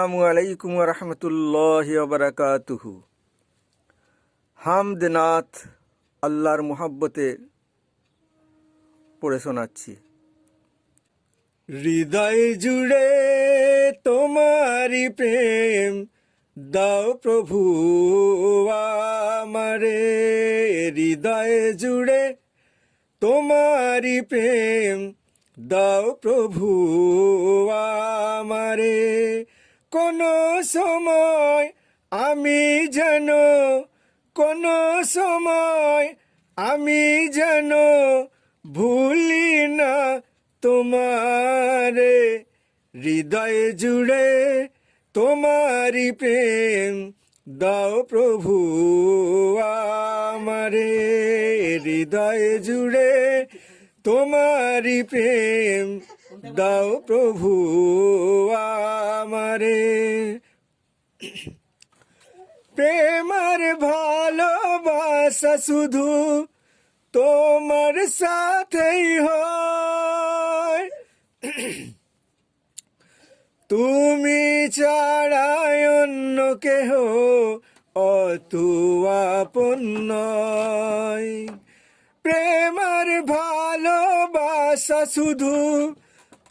আসসালামু আলাইকুম ওয়া রাহমাতুল্লাহি ওয়া বারাকাতুহু। হামদ নাত আল্লাহর মুহাব্বতে পড়ে শোনাচ্ছি। হৃদয় জুড়ে তোমারি প্রেম দাও প্রভু আমারে, হৃদয় জুড়ে তোমারি প্রেম দাও প্রভু আমারে। কোনো সময় আমি যেন, কোনো সময় আমি যেন ভুলি না তোমারে, হৃদয় জুড়ে তোমারি প্রেম দাও প্রভু আমারে, হৃদয় জুড়ে তোমারি প্রেম দাও প্রভু আমারে। প্রেমার ভালোবাসা শুধু তোমার সাথেই হয়, তুমি ছাড়া অন্য কেহ অত আপন নয়। প্রেমার ভালোবাসা শুধু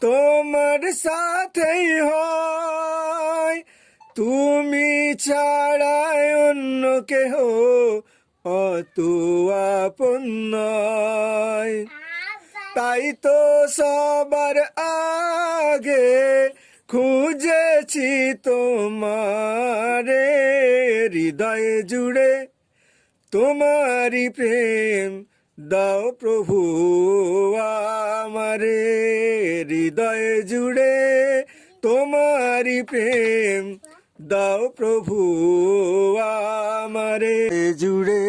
তোমার সাথেই হয়, তুমি ছাড়া অন্য কেহ অত আপন নয়। তাই তো সবার আগে খুঁজেছি তোমারে, হৃদয় জুড়ে তোমারি প্রেম দাও প্রভু আমারে, হৃদয় জুড়ে তোমারি প্রেম দাও প্রভু আমারে, জুড়ে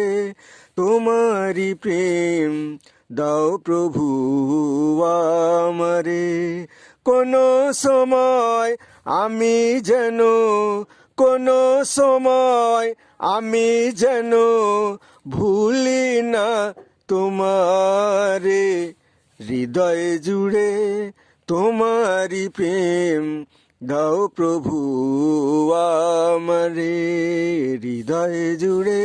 তোমারি প্রেম দাও প্রভু আমারে। কোনো সময় আমি যেন, কোনো সময় আমি যেন ভুলি না তোমারে, হৃদয় জুড়ে তোমারি প্রেম দাও প্রভু আমারে, হৃদয় জুড়ে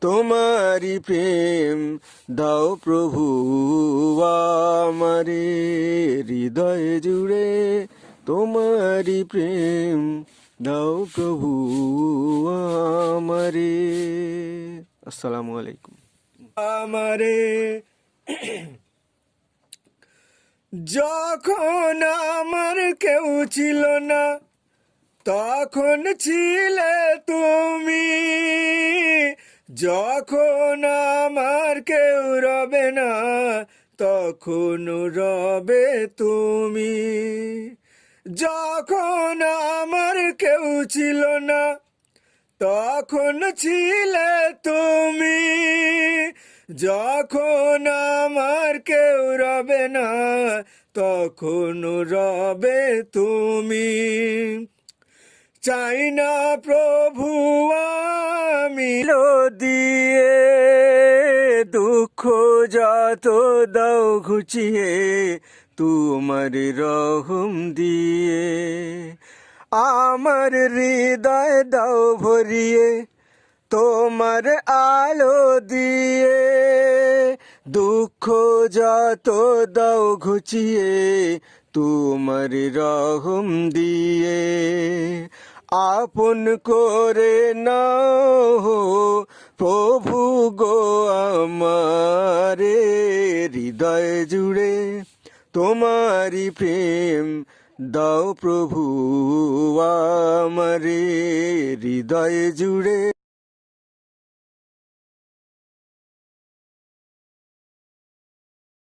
তোমারি প্রেম দাও প্রভু আমারে, হৃদয় জুড়ে তোমারি প্রেম দাও প্রভু আমারে। আসসালামু আলাইকুম। আমারে যখন আমার কেউ ছিল না তখন ছিলে তুমি, যখন আমার কেউ রবে না তখন রবে তুমি, যখন আমার কেউ ছিল না তখন ছিলে তুমি, যখন আমার কেউ রবে না তখন রবে তুমি। চাই না প্রভু আমি দিয়ে দুঃখ যত দাও ঘুচিয়ে তোমার রহম দিয়ে, আমার হৃদয় দাও ভরিয়ে তোমার আলো দিয়ে, দুঃখ যত দাও ঘুচিয়ে তোমার রহম দিয়ে, আপন করে নাও প্রভু গো আমারে, হৃদয় জুড়ে তোমারি প্রেম দাও প্রভু আমারে, হৃদয় জুড়ে